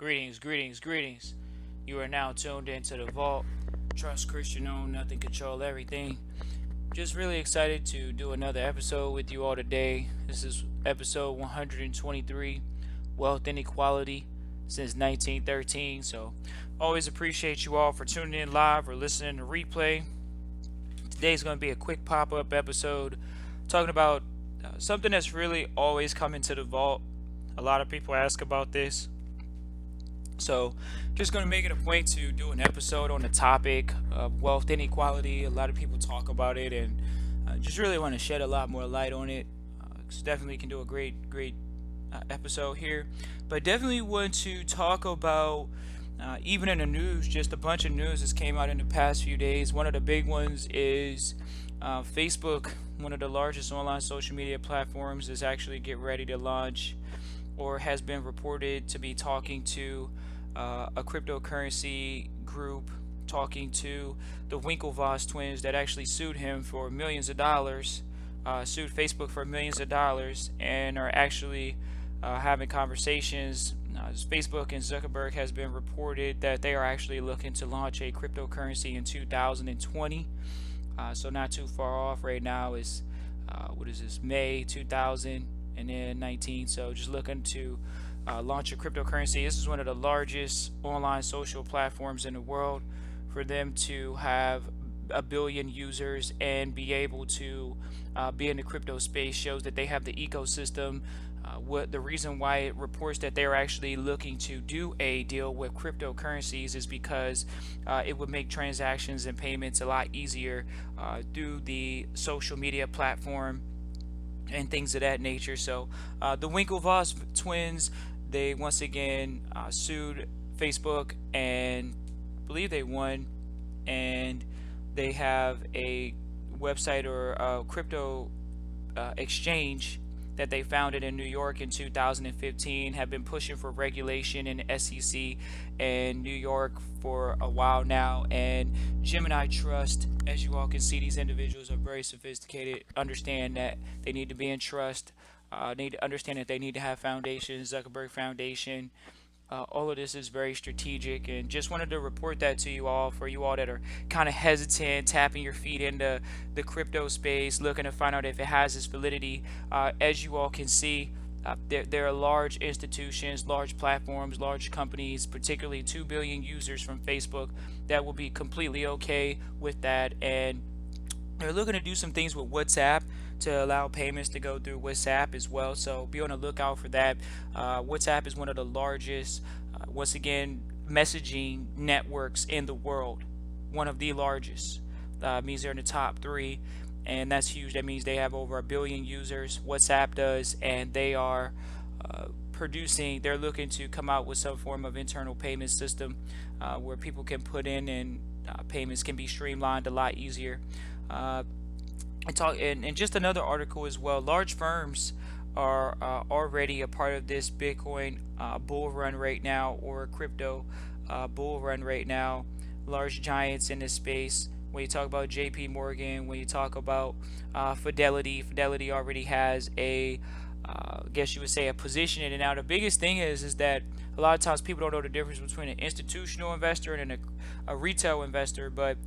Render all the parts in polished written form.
Greetings. You are now tuned into the Vault. Trust Christian own, nothing control everything. Just really excited to do another episode with you all today. This is episode 123, Wealth Inequality since 1913. So, always appreciate you all for tuning in live or listening to replay. Today's going to be a quick pop up episode talking about something that's really always coming to the Vault. A lot of people ask about this. So, just going to make it a point to do an episode on the topic of wealth inequality. A lot of people talk about it, and just really want to shed a lot more light on it. Definitely can do a great episode here. But definitely want to talk about, even in the news, just a bunch of news that's came out in the past few days. One of the big ones is Facebook, one of the largest online social media platforms, is actually getting ready to launch or has been reported to be talking to a cryptocurrency group, talking to the Winklevoss twins that actually sued him for millions of dollars, sued Facebook for millions of dollars, and are actually having conversations. Facebook and Zuckerberg has been reported that they are actually looking to launch a cryptocurrency in 2020. So not too far off. Right now is what is this, May 2019. So just looking to launch a cryptocurrency. This is one of the largest online social platforms in the world. For them to have a billion users and be able to be in the crypto space shows that they have the ecosystem. What the reason why it reports that they're actually looking to do a deal with cryptocurrencies is because it would make transactions and payments a lot easier through the social media platform and things of that nature. So the Winklevoss twins, they once again sued Facebook and believe they won, and they have a website or a crypto exchange that they founded in New York in 2015, have been pushing for regulation in the SEC in New York for a while now. And Gemini Trust, as you all can see, these individuals are very sophisticated, understand that they need to be in trust, need to understand that they need to have foundations, Zuckerberg Foundation. All of this is very strategic, and just wanted to report that to you all, for you all that are kind of hesitant, tapping your feet into the crypto space, looking to find out if it has its validity. As you all can see, there are large institutions, large platforms, large companies, particularly 2 billion users from Facebook, that will be completely okay with that. And they're looking to do some things with WhatsApp to allow payments to go through WhatsApp as well. So be on the lookout for that. WhatsApp is one of the largest, once again, messaging networks in the world. One of the largest. Means they're in the top three, and that's huge. That means they have over a billion users. WhatsApp does, and they are they're looking to come out with some form of internal payment system where people can put in, and payments can be streamlined a lot easier. Uh, and just another article as well. Large firms are already a part of this Bitcoin bull run right now, or crypto bull run right now. Large giants in this space. When you talk about J.P. Morgan, when you talk about Fidelity already has a, I guess you would say, a position in it. Now the biggest thing is that a lot of times people don't know the difference between an institutional investor and a retail investor. But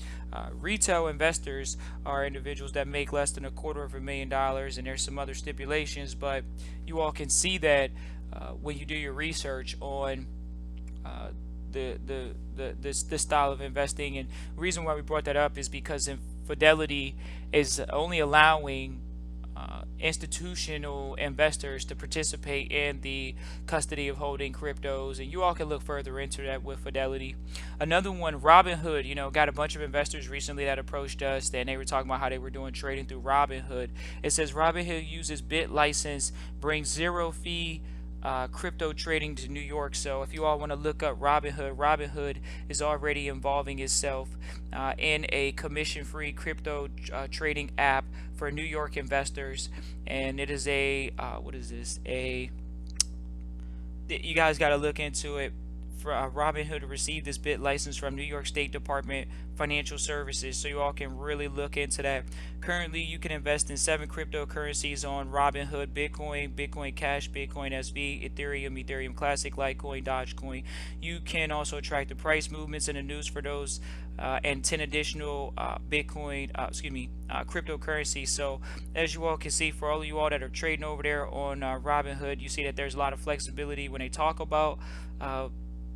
retail investors are individuals that make less than $250,000, and there's some other stipulations. But you all can see that when you do your research on uh, this style of investing. And the reason why we brought that up is because Fidelity is only allowing institutional investors to participate in the custody of holding cryptos, and you all can look further into that with Fidelity. Another one, Robinhood, got a bunch of investors recently that approached us, and they were talking about how they were doing trading through Robinhood. It says Robinhood uses bit license, brings zero fee crypto trading to New York. So if you all want to look up Robinhood is already involving itself in a commission-free crypto trading app for New York investors. And it is a what is this? You guys got to look into it. for Robinhood to receive this bit license from New York State Department Financial Services, so you all can really look into that. Currently, you can invest in 7 cryptocurrencies on Robinhood: Bitcoin, Bitcoin Cash, Bitcoin SV, Ethereum, Ethereum Classic, Litecoin, Dogecoin. You can also track the price movements and the news for those, and 10 additional cryptocurrencies. So as you all can see, for all of you all that are trading over there on Robinhood, you see that there's a lot of flexibility when they talk about uh,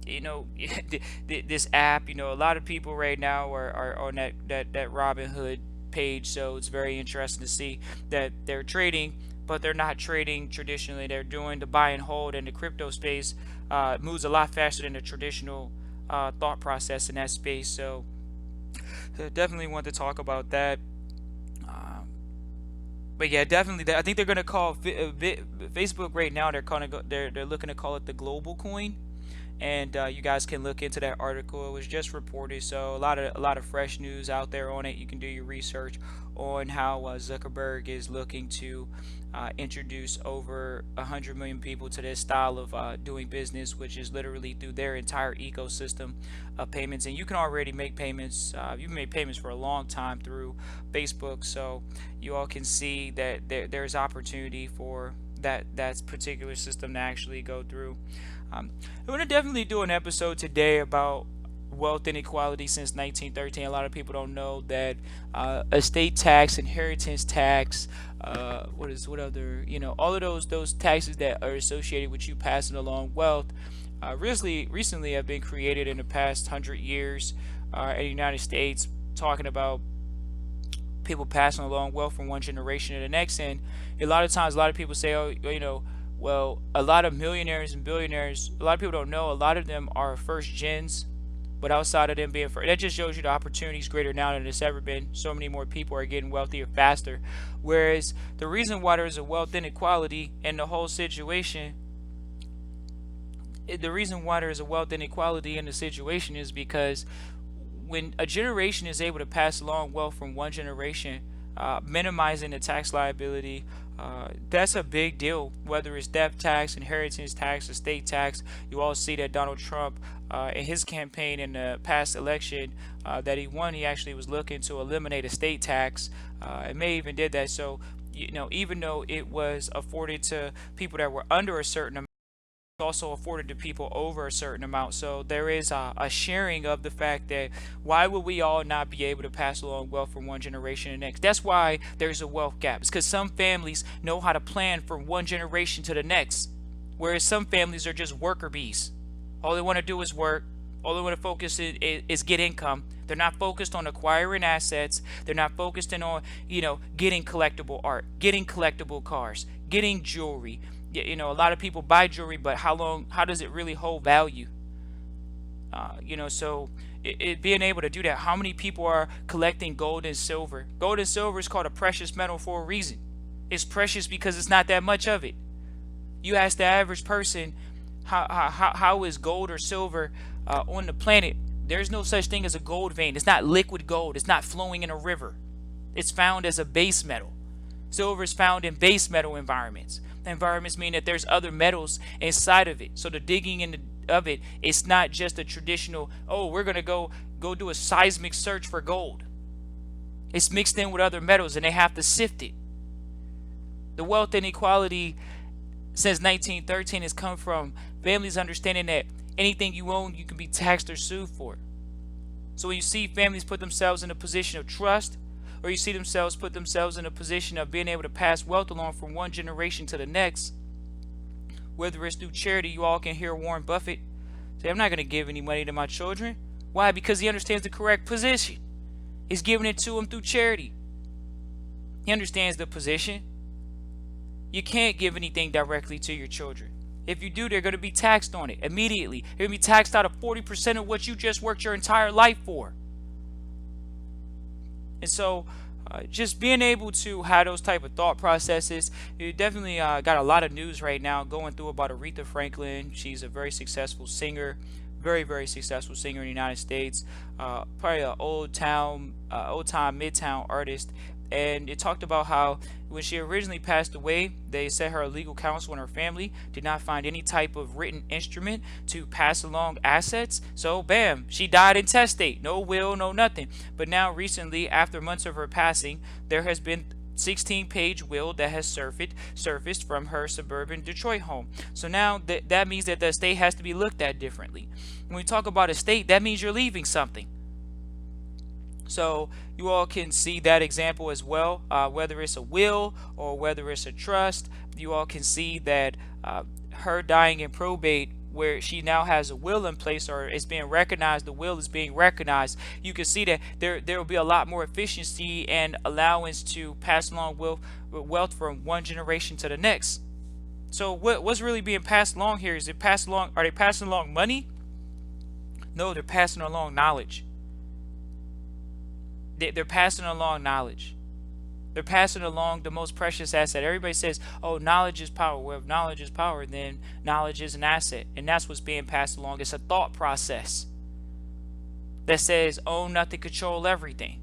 you know this app. A lot of people right now are on that Robinhood page, so it's very interesting to see that they're trading, but they're not trading traditionally. They're doing the buy and hold, and the crypto space moves a lot faster than the traditional thought process in that space. So definitely want to talk about that. Um, but yeah, definitely, I think they're gonna call Facebook right now. They're looking to call it the global coin, and you guys can look into that article. It was just reported, so a lot of fresh news out there on it. You can do your research on how Zuckerberg is looking to introduce over 100 million people to this style of doing business, which is literally through their entire ecosystem of payments. And you can already make payments. You've made payments for a long time through Facebook, so you all can see that there's opportunity for that particular system to actually go through. I'm going to definitely do an episode today about wealth inequality since 1913. A lot of people don't know that estate tax, inheritance tax, what other, all of those taxes that are associated with you passing along wealth, recently have been created in the past 100 years in the United States, talking about people passing along wealth from one generation to the next. And a lot of times, a lot of people say, oh, well, a lot of millionaires and billionaires, a lot of people don't know, a lot of them are first gens. But outside of them being first, that just shows you the opportunity is greater now than it's ever been. So many more people are getting wealthier faster. Whereas the reason why there's a wealth inequality in the whole situation, the reason why there's a wealth inequality in the situation is because when a generation is able to pass along wealth from one generation, minimizing the tax liability, that's a big deal. Whether it's death tax, inheritance tax, estate tax, you all see that Donald Trump, in his campaign in the past election that he won, he actually was looking to eliminate estate tax. And may even did that. So, even though it was afforded to people that were under a certain amount, also afforded to people over a certain amount. So there is a sharing of the fact that why would we all not be able to pass along wealth from one generation to the next? That's why there's a wealth gap. It's because some families know how to plan from one generation to the next, whereas some families are just worker bees. All they want to do is work. All they want to focus is get income. They're not focused on acquiring assets. They're not focused on, getting collectible art, getting collectible cars, getting jewelry. A lot of people buy jewelry, but how does it really hold value? So being able to do that, how many people are collecting gold and silver? Gold and silver is called a precious metal for a reason. It's precious because it's not that much of it. You ask the average person, how is gold or silver on the planet? There's no such thing as a gold vein. It's not liquid gold. It's not flowing in a river. It's found as a base metal. Silver is found in base metal environments. Environments mean that there's other metals inside of it. So the digging of it, it's not just a traditional, oh, we're gonna go do a seismic search for gold. It's mixed in with other metals, and they have to sift it. The wealth inequality since 1913 has come from families understanding that anything you own, you can be taxed or sued for. So when you see families put themselves in a position of trust, or you see themselves put themselves in a position of being able to pass wealth along from one generation to the next, whether it's through charity, you all can hear Warren Buffett say, I'm not going to give any money to my children. Why? Because he understands the correct position. He's giving it to them through charity. He understands the position. You can't give anything directly to your children. If you do, they're going to be taxed on it immediately. They're going to be taxed out of 40% of what you just worked your entire life for. And so just being able to have those type of thought processes, you definitely got a lot of news right now going through about Aretha Franklin. She's a very successful singer, very, very successful singer in the United States. Probably an old time midtown artist and it talked about how when she originally passed away, they said her legal counsel and her family did not find any type of written instrument to pass along assets. So bam, she died intestate, no will, no nothing. But now recently, after months of her passing, there has been 16-page will that has surfaced from her suburban Detroit home. So now that means that the estate has to be looked at differently. When we talk about estate, that means you're leaving something. So you all can see that example as well, whether it's a will or whether it's a trust. You all can see that her dying in probate, where she now has a will in place, or it's being recognized, the will is being recognized. You can see that there will be a lot more efficiency and allowance to pass along wealth from one generation to the next. So what's really being passed along here? Is it passed along? Are they passing along money? No, they're passing along knowledge. They're passing along knowledge. They're passing along the most precious asset. Everybody says, oh, knowledge is power. Well, if knowledge is power, then knowledge is an asset. And that's what's being passed along. It's a thought process that says, own nothing, control everything.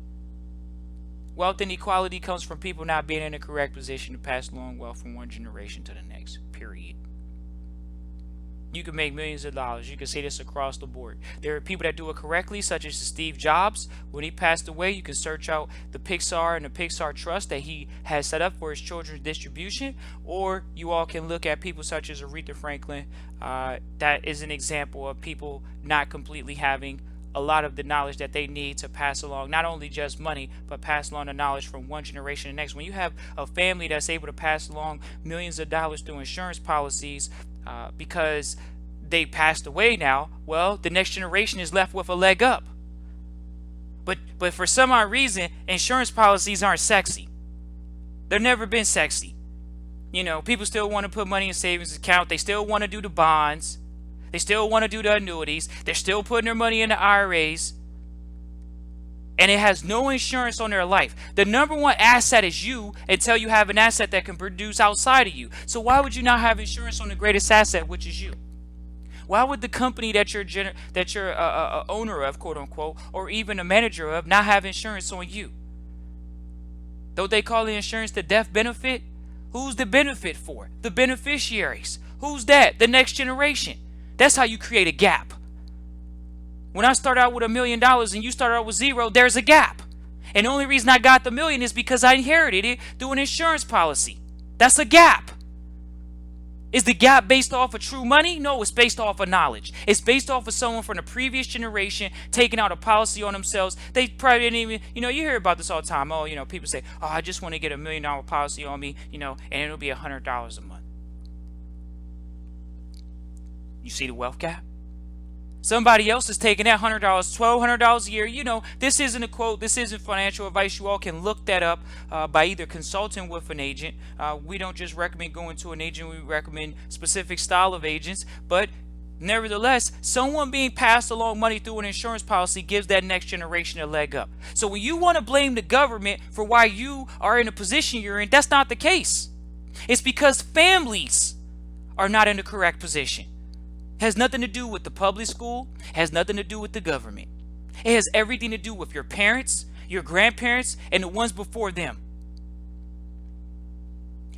Wealth inequality comes from people not being in the correct position to pass along wealth from one generation to the next, period. You can make millions of dollars. You can see this across the board. There are people that do it correctly, such as Steve Jobs. When he passed away, you can search out the Pixar and the Pixar Trust that he has set up for his children's distribution. Or you all can look at people such as Aretha Franklin. That is an example of people not completely having a lot of the knowledge that they need to pass along, not only just money, but pass along the knowledge from one generation to the next. When you have a family that's able to pass along millions of dollars through insurance policies, because they passed away now, well, the next generation is left with a leg up. But for some odd reason, insurance policies aren't sexy. They've never been sexy. You know, people still want to put money in savings account. They still want to do the bonds. They still want to do the annuities. They're still putting their money in the IRAs. And it has no insurance on their life. The number one asset is you, until you have an asset that can produce outside of you. So why would you not have insurance on the greatest asset, which is you? Why would the company that you're a owner of, quote unquote, or even a manager of, not have insurance on you? Don't they call the insurance the death benefit? Who's the benefit for? The beneficiaries. Who's that? The next generation. That's how you create a gap. When I start out with $1 million and you start out with zero, there's a gap. And the only reason I got the million is because I inherited it through an insurance policy. That's a gap. Is the gap based off of true money? No, it's based off of knowledge. It's based off of someone from the previous generation taking out a policy on themselves. They probably didn't even, you hear about this all the time. Oh, people say, oh, I just want to get $1 million policy on me, and it'll be $100 a month. You see the wealth gap? Somebody else is taking that $100, $1,200 a year. This isn't a quote. This isn't financial advice. You all can look that up by either consulting with an agent. We don't just recommend going to an agent. We recommend specific style of agents. But nevertheless, someone being passed along money through an insurance policy gives that next generation a leg up. So when you want to blame the government for why you are in the position you're in, that's not the case. It's because families are not in the correct position. Has nothing to do with the public school, has nothing to do with the government. It has everything to do with your parents, your grandparents, and the ones before them.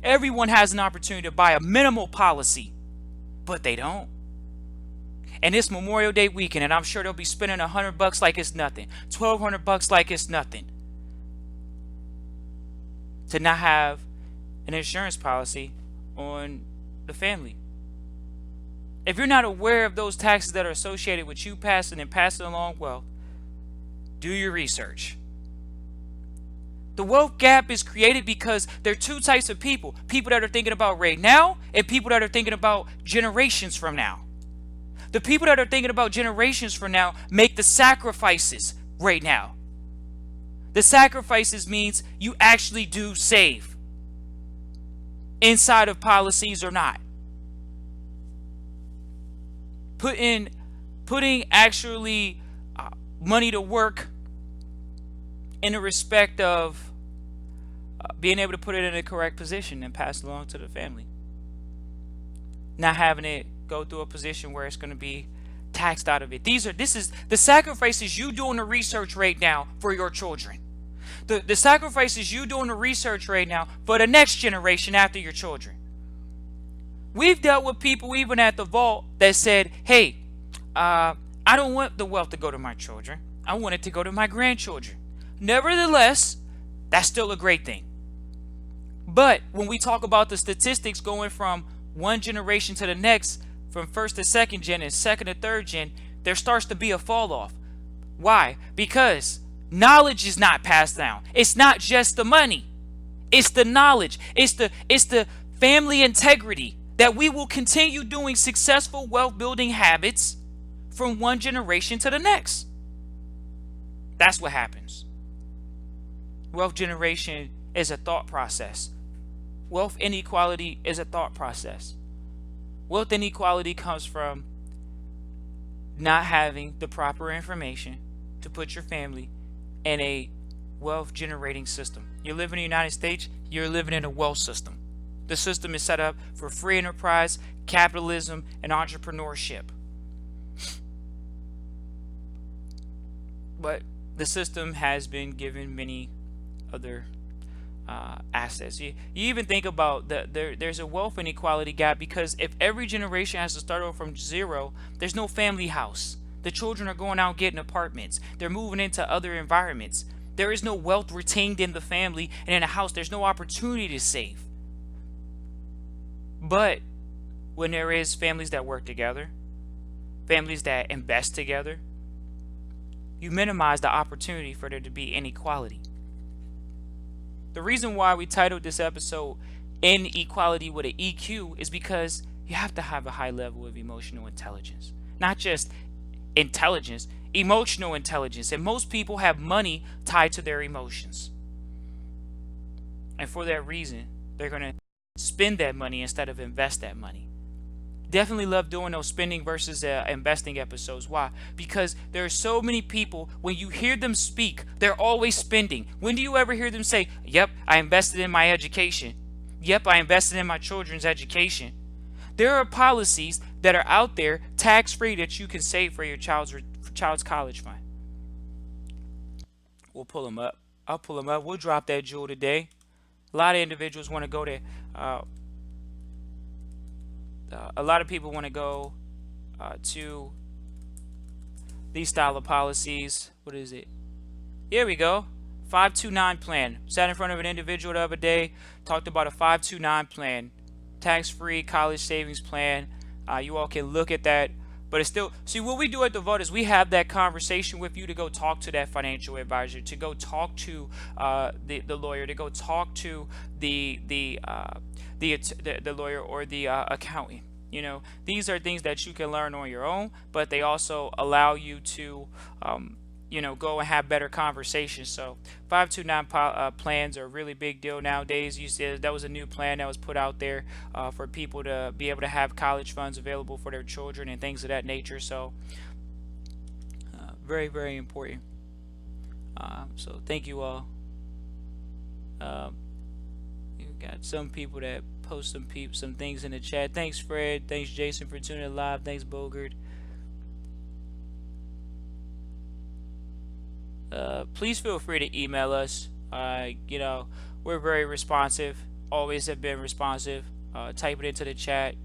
Everyone has an opportunity to buy a minimal policy, but they don't. And it's Memorial Day weekend, and I'm sure they'll be spending $100 like it's nothing, $1,200 like it's nothing, to not have an insurance policy on the family. If you're not aware of those taxes that are associated with you passing along wealth, do your research. The wealth gap is created because there are two types of people. People that are thinking about right now and people that are thinking about generations from now. The people that are thinking about generations from now make the sacrifices right now. The sacrifices means you actually do save inside of policies or not. Putting actually money to work in the respect of being able to put it in the correct position and pass it along to the family. Not having it go through a position where it's going to be taxed out of it. This is the sacrifices you doing the research right now for your children. The sacrifice is you doing the research right now for the next generation after your children. We've dealt with people even at the vault that said, hey, I don't want the wealth to go to my children. I want it to go to my grandchildren. Nevertheless, that's still a great thing. But when we talk about the statistics going from one generation to the next, from first to second gen and second to third gen, there starts to be a fall off. Why? Because knowledge is not passed down. It's not just the money. It's the knowledge. It's the family integrity that we will continue doing successful wealth building habits from one generation to the next. That's what happens. Wealth generation is a thought process. Wealth inequality is a thought process. Wealth inequality comes from not having the proper information to put your family in a wealth generating system. You live in the United States, you're living in a wealth system. The system is set up for free enterprise, capitalism, and entrepreneurship. But the system has been given many other assets. You even think about there's a wealth inequality gap because if every generation has to start over from zero, there's no family house. The children are going out getting apartments. They're moving into other environments. There is no wealth retained in the family and in a house. There's no opportunity to save. But when there is families that work together, families that invest together, you minimize the opportunity for there to be inequality. The reason why we titled this episode InEquality with an EQ is because you have to have a high level of emotional intelligence. Not just intelligence, emotional intelligence. And most people have money tied to their emotions. And for that reason, they're going to spend that money instead of invest that money. Definitely love doing those spending versus investing episodes. Why? Because there are so many people, when you hear them speak, they're always spending. When do you ever hear them say, yep, I invested in my education. Yep, I invested in my children's education. There are policies that are out there, tax-free, that you can save for your child's college fund. We'll pull them up. I'll pull them up. We'll drop that jewel today. A lot of individuals want to go there. A lot of people want to go to these style of policies. What is it? Here we go. 529 plan. Sat in front of an individual the other day, talked about a 529 plan, tax-free college savings plan. You all can look at that. But it's still, see, what we do at the Vault is we have that conversation with you to go talk to that financial advisor, to go talk to the lawyer, to go talk to the lawyer or the accountant. You know, these are things that you can learn on your own, but they also allow you to go and have better conversations. So 529 plans are a really big deal nowadays. You said that was a new plan that was put out there for people to be able to have college funds available for their children and things of that nature. So very, very important. So thank you all. You've got some people that post some things in the chat. Thanks, Fred. Thanks, Jason, for tuning in live. Thanks, Bogart. Please feel free to email us. We're very responsive. Always have been responsive. Type it into the chat.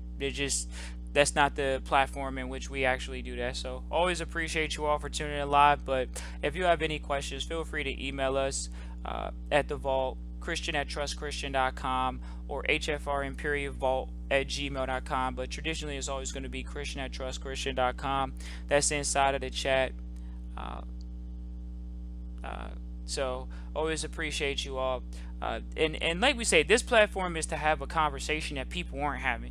That's not the platform in which we actually do that. So always appreciate you all for tuning in live. But if you have any questions, feel free to email us at the Vault, Christian@trustchristian.com, or hfrimperialvault@gmail.com. But traditionally, it's always going to be Christian@trustchristian.com. That's inside of the chat. So always appreciate you all. And like we say, this platform is to have a conversation that people aren't having.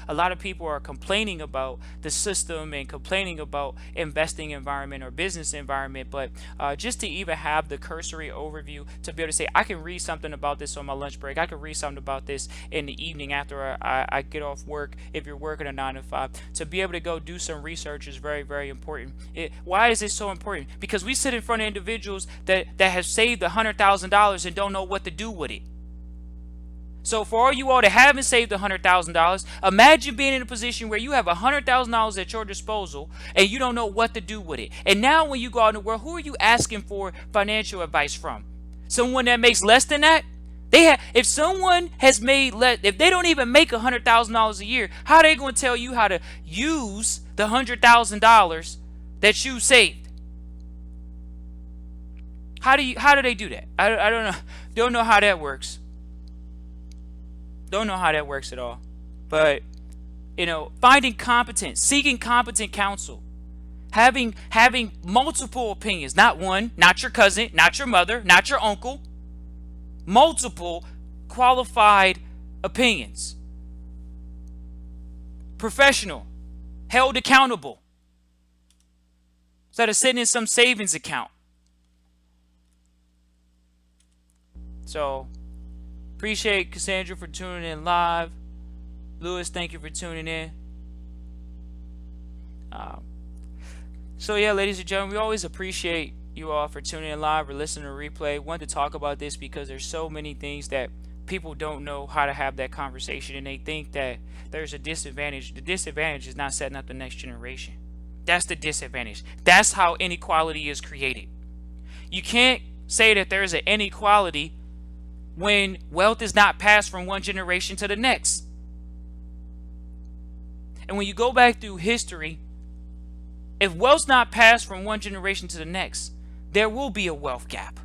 A lot of people are complaining about the system and complaining about investing environment or business environment, but just to even have the cursory overview to be able to say, I can read something about this on my lunch break. I can read something about this in the evening after I get off work, if you're working a 9 to 5. To be able to go do some research is very, very important. Why is it so important? Because we sit in front of individuals that have saved $100,000 and don't know what to do with it. So for all you all that haven't saved $100,000, imagine being in a position where you have $100,000 at your disposal and you don't know what to do with it. And now when you go out in the world, who are you asking for financial advice from? Someone that makes less than that, if someone has made less, if they don't even make $100,000 a year, how are they going to tell you how to use the $100,000 that you saved? How do they do that? I don't know. Don't know how that works. Don't know how that works at all. But finding competent, seeking competent counsel, having multiple opinions, not one, not your cousin, not your mother, not your uncle, multiple qualified opinions. Professional, held accountable, instead of sitting in some savings account. So, appreciate Cassandra for tuning in live. Lewis, thank you for tuning in. So yeah, ladies and gentlemen, we always appreciate you all for tuning in live or listening to replay. Wanted to talk about this because there's so many things that people don't know how to have that conversation, and they think that there's a disadvantage. The disadvantage is not setting up the next generation. That's the disadvantage. That's how inequality is created. You can't say that there's an inequality when wealth is not passed from one generation to the next. And when you go back through history, if wealth's not passed from one generation to the next, there will be a wealth gap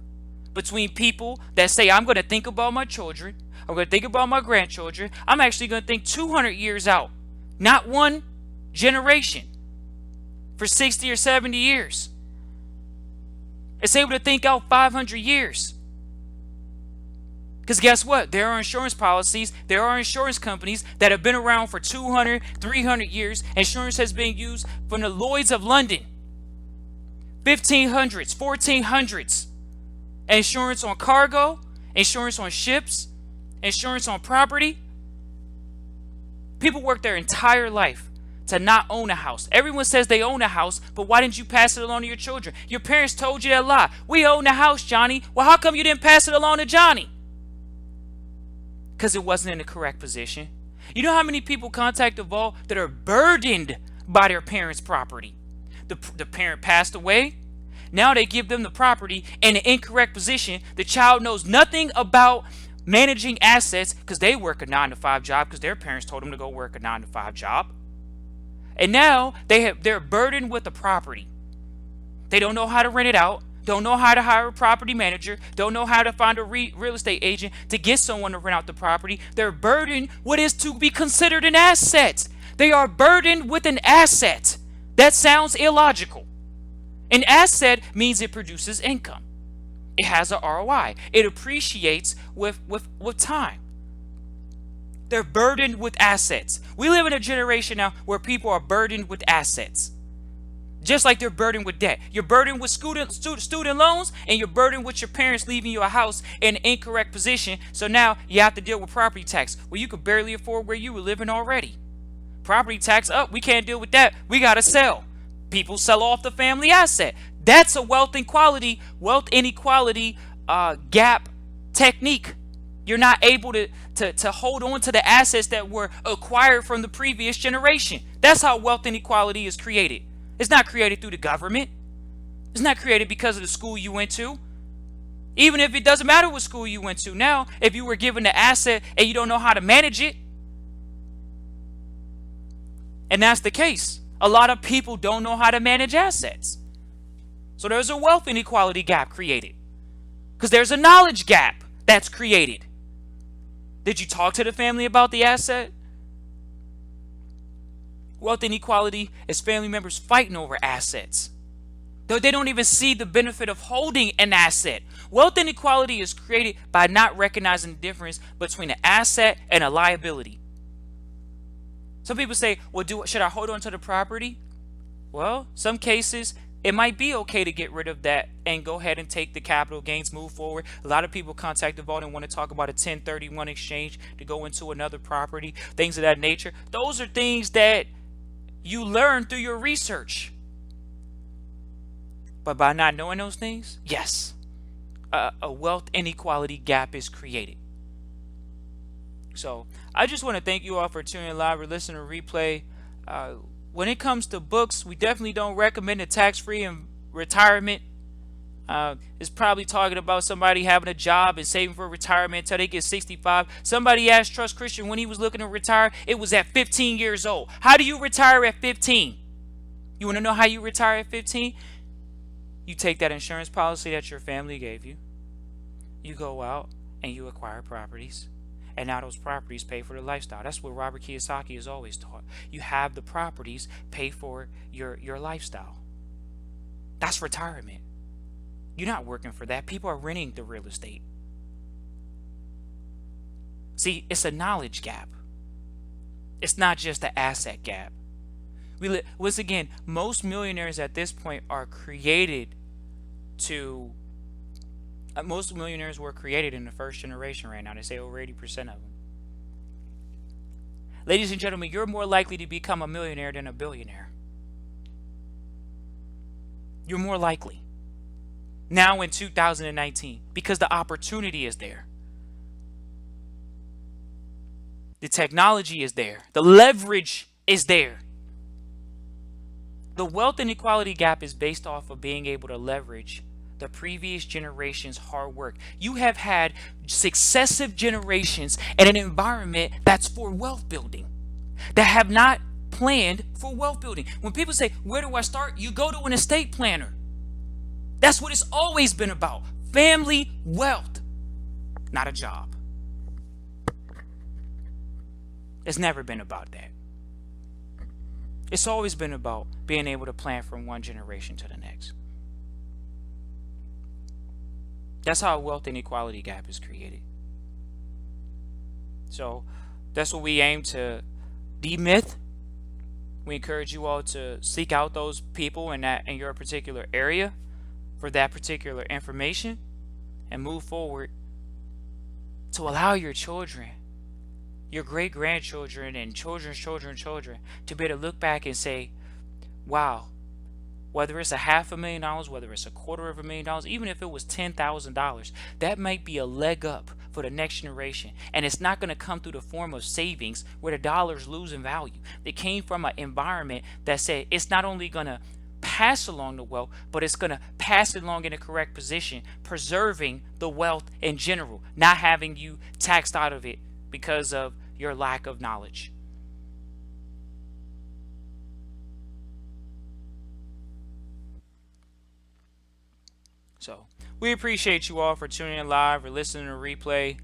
between people that say, I'm going to think about my children, I'm going to think about my grandchildren, I'm actually going to think 200 years out, not one generation for 60 or 70 years. It's able to think out 500 years. Because guess what? There are insurance policies, there are insurance companies that have been around for 200, 300 years. Insurance has been used from the Lloyds of London, 1500s, 1400s. Insurance on cargo, insurance on ships, insurance on property. People work their entire life to not own a house. Everyone says they own a house, but why didn't you pass it along to your children? Your parents told you that lie. We own the house, Johnny. Well, how come you didn't pass it along to Johnny? Because it wasn't in the correct position. You know how many people contact the vault that are burdened by their parents' property? The parent passed away. Now they give them the property in an incorrect position. The child knows nothing about managing assets because they work a 9-to-5 job because their parents told them to go work a 9-to-5 job. And now they're burdened with the property. They don't know how to rent it out. Don't know how to hire a property manager, don't know how to find a real estate agent to get someone to rent out the property. They're burdened what is to be considered an asset. They are burdened with an asset. That sounds illogical. An asset means it produces income. It has a ROI. It appreciates with time. They're burdened with assets. We live in a generation now where people are burdened with assets. Just like they're burdened with debt. You're burdened with student loans, and you're burdened with your parents leaving you a house in an incorrect position. So now you have to deal with property tax. Well, you could barely afford where you were living already. Property tax up. We can't deal with that. We got to sell. People sell off the family asset. That's a wealth inequality gap technique. You're not able to hold on to the assets that were acquired from the previous generation. That's how wealth inequality is created. It's not created through the government. It's not created because of the school you went to. Even if it doesn't matter what school you went to. Now, if you were given the asset and you don't know how to manage it, and that's the case. A lot of people don't know how to manage assets. So there's a wealth inequality gap created. Because there's a knowledge gap that's created. Did you talk to the family about the asset? Wealth inequality is family members fighting over assets. Though they don't even see the benefit of holding an asset. Wealth inequality is created by not recognizing the difference between an asset and a liability. Some people say, well, should I hold on to the property? Well, some cases, it might be okay to get rid of that and go ahead and take the capital gains, move forward. A lot of people contact the vault and want to talk about a 1031 exchange to go into another property, things of that nature. Those are things that you learn through your research. But by not knowing those things, yes, a wealth inequality gap is created. So I just want to thank you all for tuning in live or listening to replay. When it comes to books, we definitely don't recommend a tax-free and retirement It's probably talking about somebody having a job and saving for retirement until they get 65. Somebody asked Trust Christian when he was looking to retire, it was at 15 years old. How do you retire at 15? You want to know how you retire at 15? You take that insurance policy that your family gave you, you go out and you acquire properties. And now those properties pay for the lifestyle. That's what Robert Kiyosaki has always taught. You have the properties pay for your lifestyle. That's retirement. You're not working for that. People are renting the real estate. See, it's a knowledge gap. It's not just an asset gap. Once again, most millionaires at this point are created to. Most millionaires were created in the first generation right now. They say over 80% of them. Ladies and gentlemen, you're more likely to become a millionaire than a billionaire. You're more likely. Now in 2019, because the opportunity is there. The technology is there. The leverage is there. The wealth inequality gap is based off of being able to leverage the previous generation's hard work. You have had successive generations in an environment that's for wealth building, that have not planned for wealth building. When people say, where do I start? You go to an estate planner. That's what it's always been about. Family wealth, not a job. It's never been about that. It's always been about being able to plan from one generation to the next. That's how a wealth inequality gap is created. So that's what we aim to demyth. We encourage you all to seek out those people in your particular area for that particular information and move forward to allow your children, your great grandchildren and children's children to be able to look back and say, wow, whether it's $500,000, whether it's $250,000, even if it was $10,000, that might be a leg up for the next generation. And it's not going to come through the form of savings where the dollars lose in value. It came from an environment that said it's not only going to pass along the wealth, but it's going to pass it along in the correct position, preserving the wealth in general, not having you taxed out of it because of your lack of knowledge. So we appreciate you all for tuning in live or listening to replay.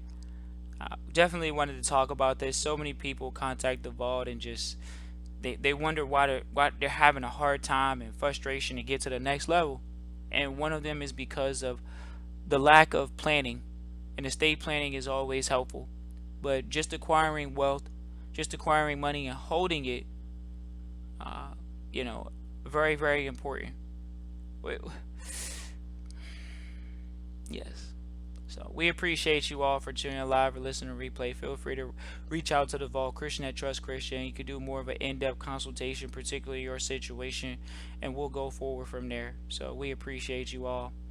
Definitely wanted to talk about this. So many people contact the vault and just they wonder why they're having a hard time and frustration to get to the next level. And one of them is because of the lack of planning. And estate planning is always helpful. But just acquiring wealth, just acquiring money and holding it, very, very important. Wait. Yes. So we appreciate you all for tuning in live or listening to replay. Feel free to reach out to the Vault Christian at Trust Christian. You could do more of an in-depth consultation, particularly your situation, and we'll go forward from there. So we appreciate you all.